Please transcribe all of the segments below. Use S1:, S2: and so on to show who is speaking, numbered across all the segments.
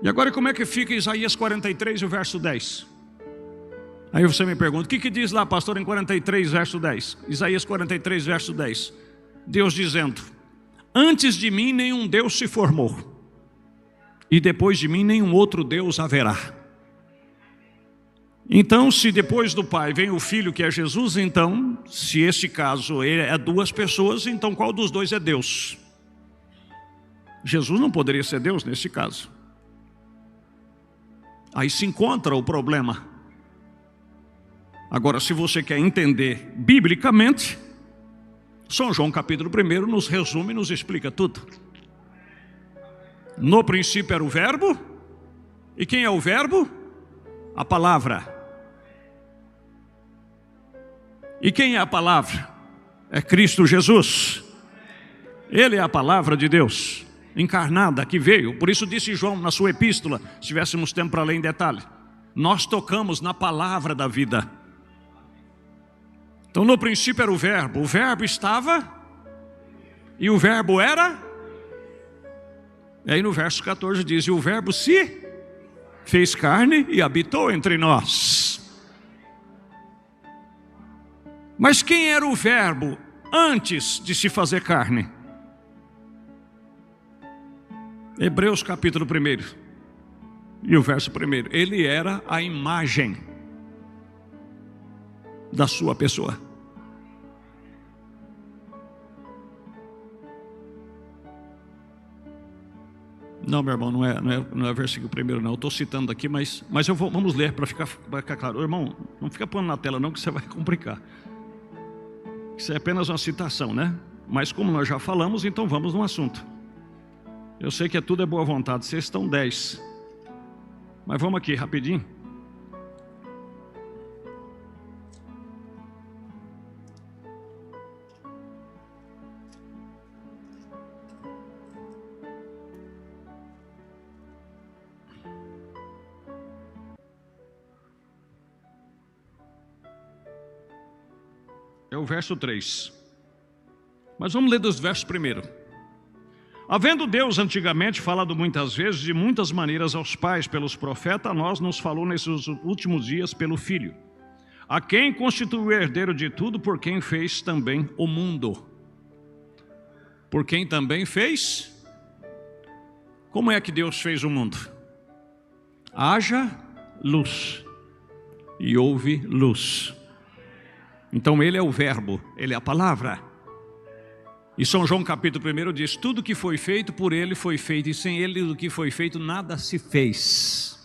S1: E agora como é que fica Isaías 43, o verso 10? Aí você me pergunta, o que diz lá, pastor, em 43, verso 10? Isaías 43, verso 10. Deus dizendo: antes de mim nenhum Deus se formou, e depois de mim nenhum outro Deus haverá. Então, se depois do Pai vem o Filho, que é Jesus, então, se esse caso é duas pessoas, então qual dos dois é Deus? Jesus não poderia ser Deus nesse caso. Aí se encontra o problema. Agora, se você quer entender biblicamente, São João capítulo 1 nos resume e nos explica tudo. No princípio era o Verbo. E quem é o Verbo? A palavra. E quem é a palavra? É Cristo Jesus. Ele é a palavra de Deus encarnada que veio. Por isso disse João na sua epístola, se tivéssemos tempo para ler em detalhe, nós tocamos na palavra da vida. Então no princípio era o Verbo estava, e o Verbo era. E aí no verso 14 diz: e o Verbo se fez carne e habitou entre nós. Mas quem era o Verbo antes de se fazer carne? Hebreus capítulo 1 e o verso 1. Ele era a imagem da sua pessoa. Não, meu irmão, não é versículo 1 não. Eu estou citando aqui, mas vamos ler para ficar claro. Irmão, não fica pondo na tela não, que você vai complicar. Isso é apenas uma citação, né? Mas como nós já falamos, então vamos no assunto. Eu sei que tudo é boa vontade, vocês estão 10. Mas vamos aqui rapidinho. É o verso 3. Mas vamos ler dos versos primeiro. Havendo Deus antigamente falado muitas vezes, de muitas maneiras aos pais pelos profetas, a nós nos falou nesses últimos dias pelo Filho, a quem constituiu o herdeiro de tudo, por quem fez também o mundo. Por quem também fez? Como é que Deus fez o mundo? Haja luz, e houve luz. Então ele é o Verbo, ele é a palavra. E São João capítulo 1 diz: tudo que foi feito por ele foi feito, e sem ele do que foi feito nada se fez.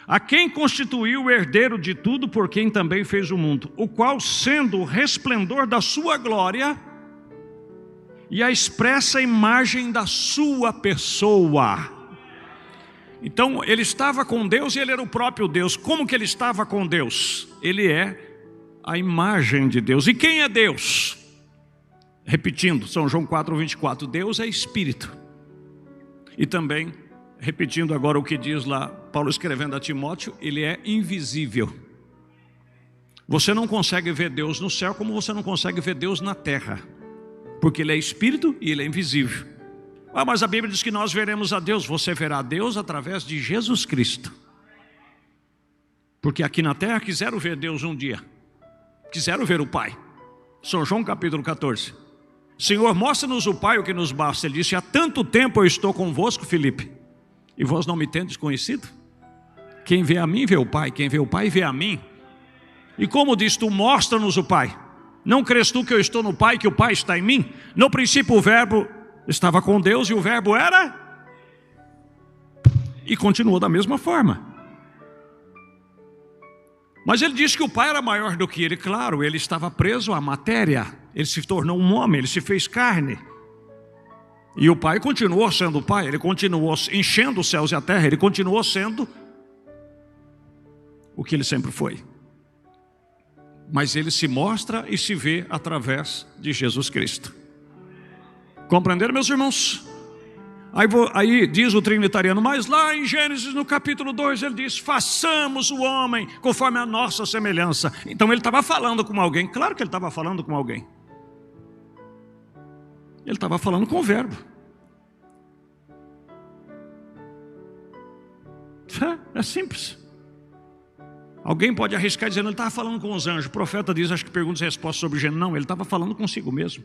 S1: A quem constituiu o herdeiro de tudo, por quem também fez o mundo, o qual, sendo o resplendor da sua glória e a expressa imagem da sua pessoa. Então ele estava com Deus e ele era o próprio Deus. Como que ele estava com Deus? Ele é a imagem de Deus. E quem é Deus? Repetindo, São João 4:24, Deus é Espírito. E também, repetindo agora o que diz lá, Paulo escrevendo a Timóteo, ele é invisível. Você não consegue ver Deus no céu como você não consegue ver Deus na terra, porque ele é Espírito e ele é invisível. Mas a Bíblia diz que nós veremos a Deus. Você verá a Deus através de Jesus Cristo. Porque aqui na terra quiseram ver Deus um dia, quiseram ver o Pai. São João capítulo 14. Senhor, mostra-nos o Pai, o que nos basta. Ele disse: há tanto tempo eu estou convosco, Filipe, e vós não me tendes conhecido? Quem vê a mim vê o Pai, quem vê o Pai vê a mim. E como diz tu, mostra-nos o Pai. Não crês tu que eu estou no Pai, que o Pai está em mim? No princípio o Verbo estava com Deus, e o Verbo era, e continuou da mesma forma. Mas ele disse que o Pai era maior do que ele. Claro, ele estava preso à matéria. Ele se tornou um homem, ele se fez carne. E o Pai continuou sendo o Pai. Ele continuou enchendo os céus e a terra. Ele continuou sendo o que ele sempre foi. Mas ele se mostra e se vê através de Jesus Cristo. Compreenderam, meus irmãos? Aí diz o trinitariano, mas lá em Gênesis no capítulo 2 ele diz: façamos o homem conforme a nossa semelhança. Então ele estava falando com alguém. Claro que ele estava falando com alguém. Ele estava falando com o Verbo. É simples. Alguém pode arriscar dizendo, ele estava falando com os anjos. O profeta diz, acho que perguntas e respostas sobre Gênesis. Não, ele estava falando consigo mesmo.